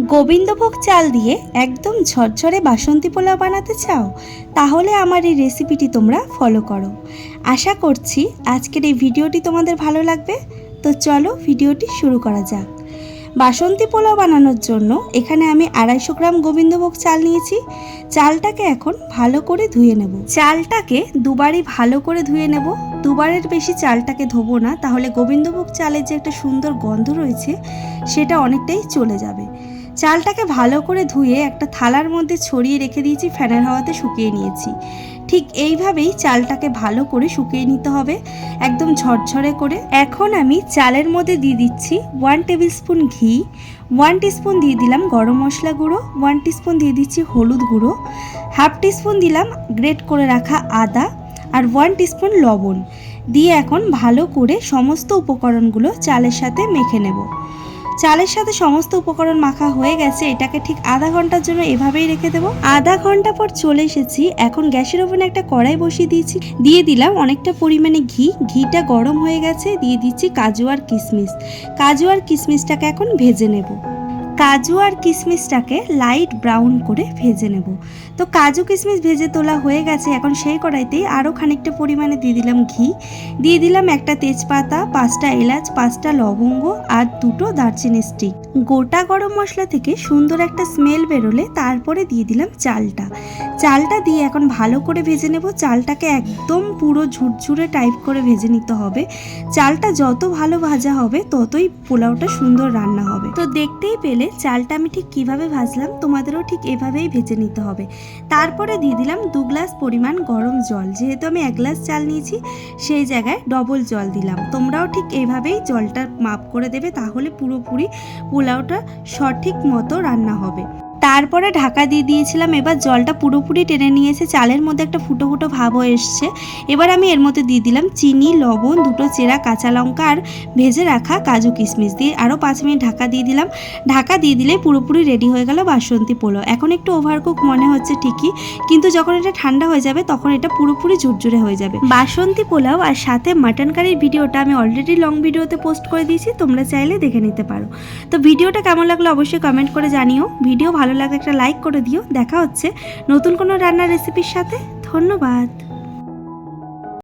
গোবিন্দভোগ চাল দিয়ে একদম ঝরঝরে বাসন্তী পোলাও বানাতে চাও? তাহলে আমার এই রেসিপিটি তোমরা ফলো করো। আশা করছি আজকের এই ভিডিওটি তোমাদের ভালো লাগবে। তো চলো ভিডিওটি শুরু করা যাক। বাসন্তী পোলাও বানানোর জন্য এখানে আমি 250 গ্রাম গোবিন্দভোগ চাল নিয়েছি। চালটাকে এখন ভালো করে ধুয়ে নেব। চালটাকে দুবারই ভালো করে ধুয়ে নেব। দুবারের বেশি চালটাকে ধোবো না, তাহলে গোবিন্দভোগ চালের যে একটা সুন্দর গন্ধ রয়েছে সেটা অনেকটাই চলে যাবে। চালটাকে ভালো করে ধুয়ে একটা থালার মধ্যে ছড়িয়ে রেখে দিয়েছি, ফ্যানের হাওয়াতে শুকিয়ে নিয়েছি। ঠিক এইভাবেই চালটাকে ভালো করে শুকিয়ে নিতে হবে, একদম ঝরঝরে করে। এখন আমি চালের মধ্যে দিয়ে দিচ্ছি 1 টেবিল স্পুন ঘি, 1 টিস্পুন দিয়ে দিলাম গরম মশলা গুঁড়ো, 1 টিস্পুন দিয়ে দিচ্ছি হলুদ গুঁড়ো, হাফ টিস্পুন দিলাম গ্রেট করে রাখা আদা, আর 1 টিস্পুন লবণ দিয়ে এখন ভালো করে সমস্ত উপকরণগুলো চালের সাথে মেখে নেব। চালের সাথে সমস্ত উপকরণ মাখা হয়ে গেছে। এটাকে ঠিক আধা ঘন্টার জন্য এভাবেই রেখে দেবো। আধা ঘন্টা পর চলে এসেছি। এখন গ্যাসের ওভেনে একটা কড়াই বসিয়ে দিয়েছি, দিয়ে দিলাম অনেকটা পরিমাণে ঘি। ঘিটা গরম হয়ে গেছে, দিয়ে দিচ্ছি কাজু আর কিশমিশ। কাজু আর কিশমিশটাকে এখন ভেজে নেব। কাজু আর কিশমিশটাকে লাইট ব্রাউন করে ভেজে নেব। তো কাজু কিশমিশ ভেজে তোলা হয়ে গেছে। এখন সেই কড়াইতেই আরও খানিকটা পরিমাণে দিয়ে দিলাম ঘি, দিয়ে দিলাম একটা তেজপাতা, 5টা এলাচ, 5টা লবঙ্গ আর 2টো দারচিনি স্টিক। গোটা গরম মশলা থেকে সুন্দর একটা স্মেল বেরোলে তারপরে দিয়ে দিলাম চালটা দিয়ে এখন ভালো করে ভেজে নেব। চালটাকে একদম পুরো ঝুরঝুরে টাইপ করে ভেজে নিতে হবে। চালটা যত ভালো ভাজা হবে ততই পোলাওটা সুন্দর রান্না হবে। তো দেখতেই পেলে চালটা আমি ঠিক কিভাবে ভাজলাম, তোমাদেরও ঠিক এভাবেই ভেজে নিতে হবে। তারপরে দিয়ে দিলাম 2 গ্লাস পরিমাণ গরম জল। যেহেতু আমি 1 গ্লাস চাল নিয়েছি, সেই জায়গায় ডবল জল দিলাম। তোমরাও ঠিক এইভাবেই জলটা মাপ করে দেবে, তাহলে পুরোপুরি পোলাওটা সঠিক মতো রান্না হবে। তারপরে ঢাকা দিয়ে দিয়েছিলাম। এবার জলটা পুরোপুরি টেনে নিয়েছে, চালের মধ্যে একটা ফুটো ফুটো ভাব হয়ে এসছে। এবার আমি এর মধ্যে দিয়ে দিলাম চিনি, লবণ, 2টো চেরা কাঁচা লঙ্কা আর ভেজে রাখা কাজু কিশমিশ দিয়ে আরও 5 মিনিট ঢাকা দিয়ে দিলাম। ঢাকা দিয়ে দিলেই পুরোপুরি রেডি হয়ে গেল বাসন্তী পোলাও। এখন একটু ওভারকুক মনে হচ্ছে ঠিকই, কিন্তু যখন এটা ঠান্ডা হয়ে যাবে তখন এটা পুরোপুরি ঝুরঝুরে হয়ে যাবে। বাসন্তী পোলাও আর সাথে মাটন কারির ভিডিওটা আমি অলরেডি লং ভিডিওতে পোস্ট করে দিয়েছি, তোমরা চাইলে দেখে নিতে পারো। তো ভিডিওটা কেমন লাগলো অবশ্যই কমেন্ট করে জানিও। ভিডিও ভালো লাগলে একটা লাইক করে দিও। দেখা হচ্ছে নতুন কোনো রান্নার রেসিপির সাথে। ধন্যবাদ।